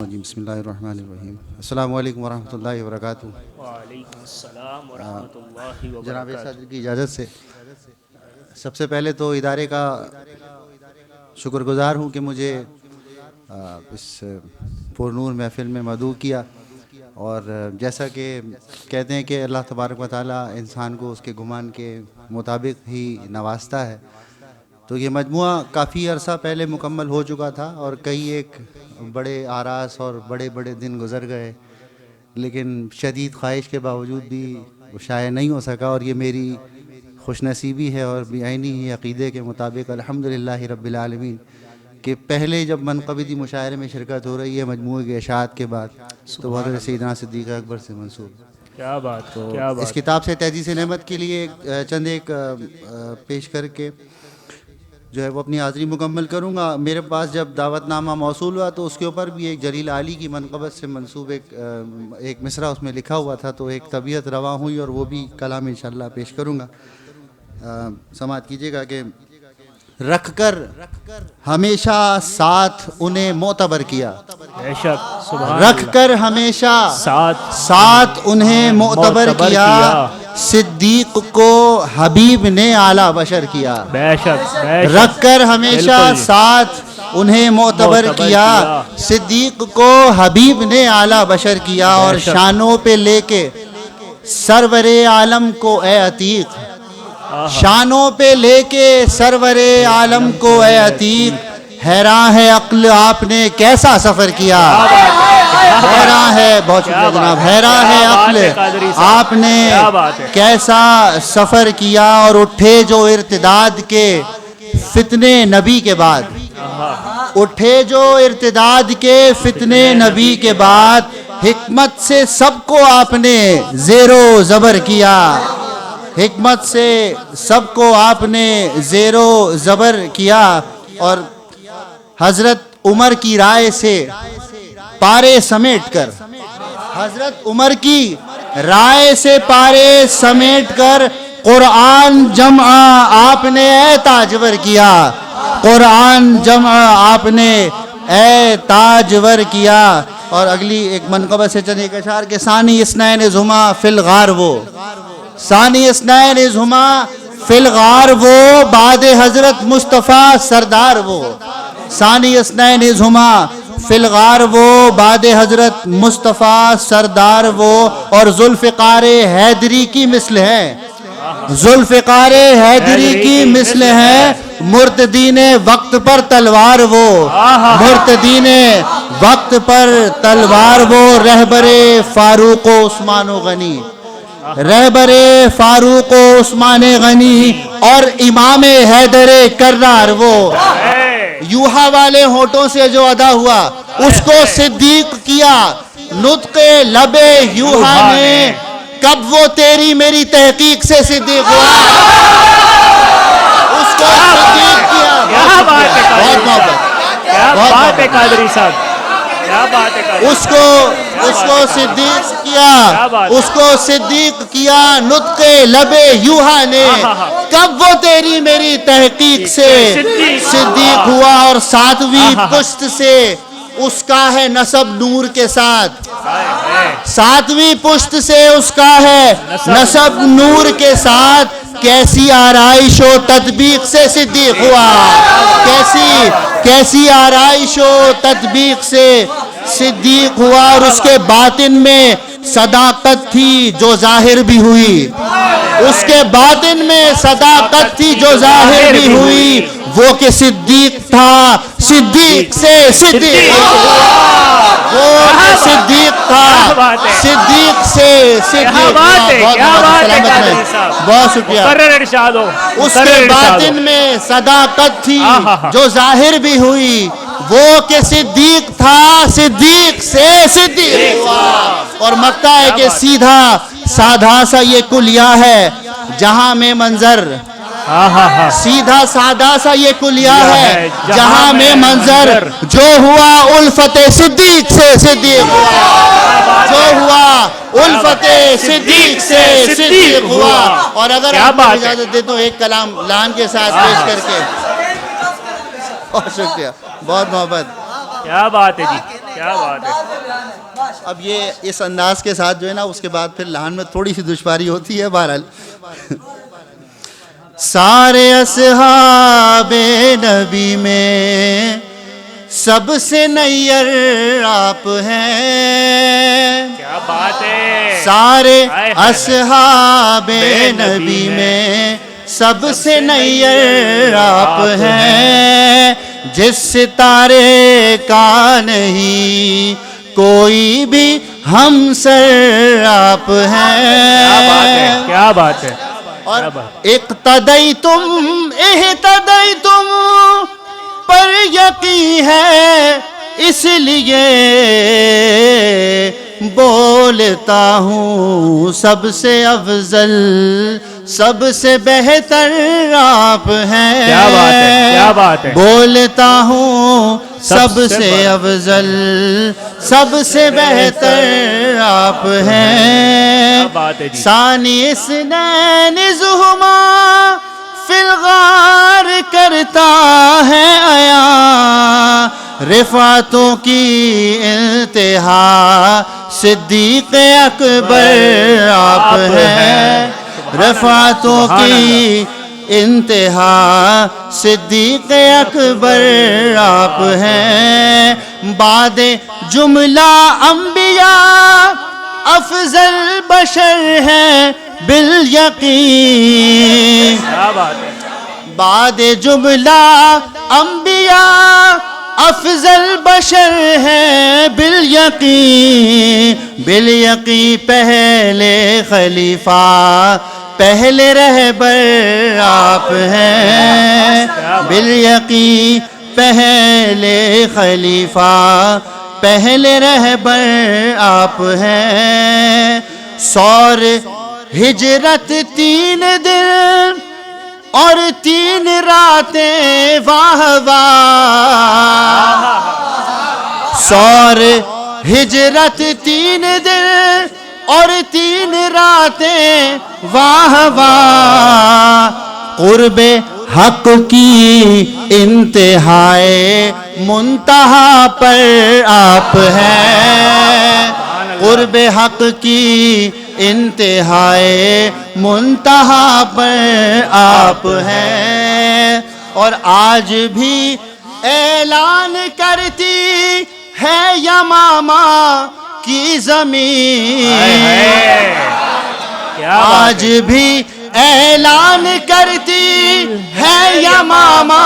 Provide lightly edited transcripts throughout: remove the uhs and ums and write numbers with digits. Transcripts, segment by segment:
الرجیم بسم اللہ الرحمن الرحیم السلام علیکم ورحمۃ اللہ وبرکاتہ۔ وعلیکم السلام ورحمۃ اللہ جناب وبرکاتہ۔ صدر کی اجازت سے سب سے پہلے تو ادارے کا شکر گزار ہوں کہ مجھے اس پر نور محفل میں مدعو کیا، اور جیسا کہ کہتے ہیں کہ اللہ تبارک و تعالیٰ انسان کو اس کے گمان کے مطابق ہی نوازتا ہے، تو یہ مجموعہ کافی عرصہ پہلے مکمل ہو چکا تھا اور کئی ایک بڑے آراس اور بڑے بڑے دن گزر گئے، لیکن شدید خواہش کے باوجود بھی وہ شائع نہیں ہو سکا، اور یہ میری خوش نصیبی ہے اور بعینی ہی عقیدے کے مطابق الحمدللہ رب العالمین کہ پہلے جب منقبضی مشاعرے میں شرکت ہو رہی ہے مجموعے کے اشاعت کے بعد تو وہ حضرت سیدنا صدیق اکبر سے منسوب۔ کیا بات، کیا بات۔ اس کتاب سے تحدیث نعمت کے لیے چند ایک پیش کر کے جو ہے وہ اپنی حاضری مکمل کروں گا۔ میرے پاس جب دعوت نامہ موصول ہوا تو اس کے اوپر بھی ایک جلیل عالی کی منقبت سے منسوب ایک مصرع اس میں لکھا ہوا تھا، تو ایک طبیعت رواں ہوئی اور وہ بھی کلام انشاءاللہ پیش کروں گا۔ سماعت کیجیے گا کہ رکھ کر ہمیشہ ساتھ انہیں معتبر کیا، بے شک، سبحان رکھ اللہ۔ کر ہمیشہ ساتھ انہیں معتبر کیا، صدیق کو حبیب نے اعلیٰ بشر کیا۔ بے شک، بے شک۔ رکھ کر ہمیشہ بالکل۔ ساتھ انہیں معتبر کیا، صدیق کو حبیب نے اعلیٰ بشر کیا، اور بے شک۔ شانوں پہ لے کے سرور عالم کو اے عتیق، شانوں پہ لے کے سرور عالم کو اے عتیق، حیران ہے عقل آپ نے کیسا سفر کیا، حیران ہے، بہت شکریہ جناب، حیران ہے عقل آپ نے کیسا سفر کیا، اور اٹھے جو ارتداد کے فتنے نبی کے بعد، اٹھے جو ارتداد کے فتنے نبی کے بعد، حکمت سے سب کو آپ نے زیر و زبر کیا، حکمت سے سب کو آپ نے زیر و زبر کیا، اور حضرت عمر کی رائے سے پارے سمیٹ کر، حضرت عمر کی رائے سے پارے سمیٹ کر قرآن جمع آپ نے اے تاجور کیا، قرآن جمع آپ نے اے تاجور کیا۔ اور اگلی ایک منقبت سے چند ایک اشعار کے ثانی اثنین زما فی الغار وہ، ثانی اثنین زما فی الغار وہ، بعد حضرت مصطفیٰ سردار وہ، ثانی اثنین زما فی الغار وہ، بعد حضرت مصطفیٰ سردار وہ، اور ذوالفقار حیدری کی مثل ہے، ذوالفقار حیدری کی مثل ہے، مرتدین وقت پر تلوار وہ، مرتدین وقت پر تلوار وہ، رہبر فاروق و عثمان و غنی، رہبر فاروق و عثمان غنی، اور امام حیدر کرار وہ، یوحا والے ہونٹوں سے جو ادا ہوا اس کو صدیق کیا، نطق لب یوحا نے کب وہ تیری میری تحقیق سے صدیق ہوا، اس کو صدیق کیا۔ بہت محبت، کیا بات ہے قادری صاحب، کیا بات ہے۔ اس کو صدیق کیا، اس کو صدیق کیا، نطق لب یوحا نے کب وہ تیری میری تحقیق سے صدیق ہوا، اور ساتویں پشت سے اس کا ہے نسب نور کے ساتھ، ساتویں پشت سے اس کا ہے نسب نور کے ساتھ، کیسی آرائش و تطبیق سے صدیق ہوا، کیسی آرائش و تطبیق سے صدیق ہوا، اور اس کے باطن میں صداقت تھی جو ظاہر بھی ہوئی، اس کے باطن میں صداقت تھی جو ظاہر بھی ہوئی، وہ کہ صدیق تھا صدیق سے صدیق ہوا، وہ کہ صدیق تھا صدیق سے صدیق ہوا۔ بہت شکریہ۔ اس کے باطن میں صداقت تھی جو ظاہر بھی ہوئی، وہ کہ صدیق تھا صدیق سے صدیق ہوا، اور مکہ ہے کہ سیدھا سادھا سا یہ کلیہ ہے جہاں میں منظر، سیدھا سادہ سا یہ کلیہ ہے جہاں میں منظر، جو ہوا الفت صدیق سے صدیق ہوا، جو ہوا الفت صدیق سے صدیق ہوا۔ اور اگر آپ اجازت دے تو ایک کلام لان کے ساتھ پیش کر کے، بہت شکریہ، بہت محبت۔ کیا بات ہے جی، کیا بات ہے. اب یہ اس انداز کے ساتھ جو ہے نا اس کے بعد پھر لحن میں تھوڑی سی دشواری ہوتی ہے. بہرحال سارے اصحاب نبی میں سب سے نیر آپ ہیں. کیا بات ہے. سارے اصحاب نبی میں سب سے نیر آپ ہیں. جس ستارے کا نہیں کوئی بھی ہم سر آپ ہیں. کیا بات ہے، کیا بات ہے. اور اقتدیتم اہتدیتم پر یقین ہے اس لیے بولتا ہوں سب سے افضل سب سے بہتر آپ ہیں. کیا بات ہے، کیا بات ہے. بولتا ہوں سب سے افضل سب سے بہتر آپ ہیں. بات ہے جی. ثانی اثنین زہما فی الغار کرتا ہے عیاں. رفعتوں کی انتہا صدیق اکبر آپ ہیں. رفعتوں کی انتہا صدیق اکبر آپ ہیں. بعد جملہ انبیاء افضل بشر ہیں بالیقین. کیا بات ہے. بعد جملہ انبیاء افضل بشر ہیں بالیقین. بالیقین پہلے خلیفہ پہلے رہبر آپ ہیں. بالیقین پہلے خلیفہ پہلے رہبر آپ ہیں. سور ہجرت 3 دن اور 3 راتیں واہ واہ. سور ہجرت 3 دن اور 3 راتیں واہ واہ. قرب حق کی انتہائے منتہا پر آپ ہیں. قرب حق کی انتہائے منتہا پر آپ ہیں. اور آج بھی اعلان کرتی ہے یمامہ کی زمین. آج بھی اعلان کرتی ہے یمامہ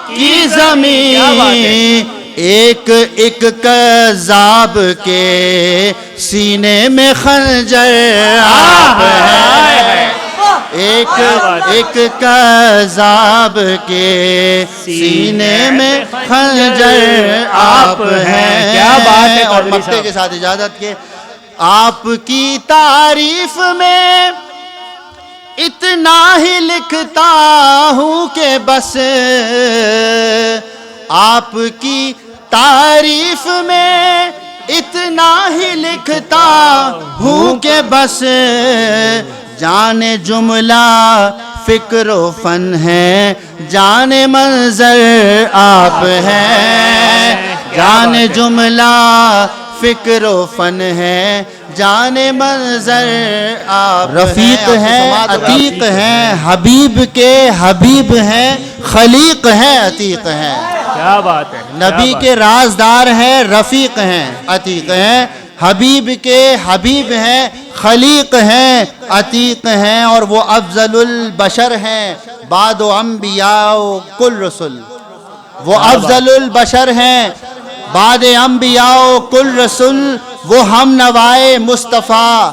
کی زمین. ایک ایک کذاب کے سینے میں خنجر آپ ہیں. ایک ایک کذاب کے سینے میں خنجر آپ ہیں. کیا بات ہے. اور مقطع کے ساتھ اجازت کے آپ کی تعریف میں اتنا ہی لکھتا ہوں کہ بس آپ کی تعریف میں اتنا ہی لکھتا ہوں کہ بس جان جملہ فکر و فن ہے جان منظر آپ ہیں. جان جملہ فکر و فن ہے جان منظر آپ. رفیق ہیں عتیق ہیں حبیب کے حبیب ہیں خلیق ہیں عتیق ہیں. کیا بات ہے. نبی کے رازدار ہیں رفیق ہیں عتیق ہیں. حبیب کے حبیب ہیں خلیق ہیں عتیق ہیں. اور وہ افضل البشر ہیں بعد انبیاء کل رسل. وہ افضل البشر ہیں بعد انبیاء کل رسول. وہ ہم نوائے مصطفیٰ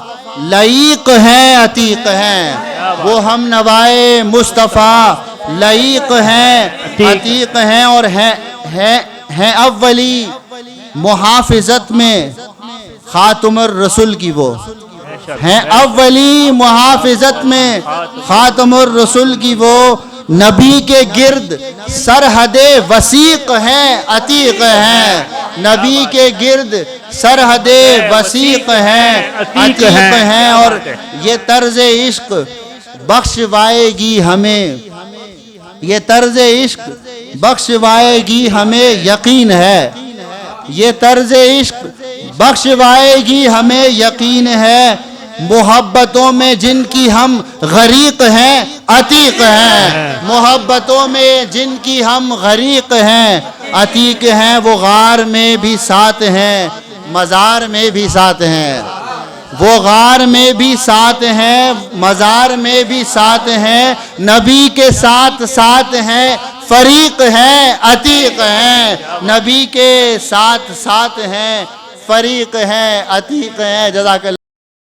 لعیق ہیں عتیق ہیں. وہ ہم نوائے مصطفیٰ لعیق ہیں عتیق ہیں. اور ہیں اولی محافظت میں خاتم الرسل کی. وہ ہیں اولی محافظت میں خاتم الرسل کی. وہ نبی کے گرد سرحد وثیق ہیں عتیق ہیں. نبی کے گرد سرحد وثیق ہیں عتیق ہیں. اور یہ طرز عشق بخشوائے گی ہمیں. یہ طرز عشق بخشوائے گی ہمیں یقین ہے. یہ طرز عشق بخشوائے گی ہمیں یقین ہے، محبتوں میں جن کی ہم غریق ہیں عتیق ہیں، محبتوں میں جن کی ہم غریق ہیں عتیق ہیں، وہ غار میں بھی ساتھ ہیں مزار میں بھی ساتھ ہیں، وہ غار میں بھی ساتھ ہیں مزار میں بھی ساتھ ہیں، نبی کے ساتھ ساتھ ہیں فریق ہیں عتیق ہیں، نبی کے ساتھ ساتھ ہیں فریق ہیں عتیق ہیں۔ جزاک اللہ۔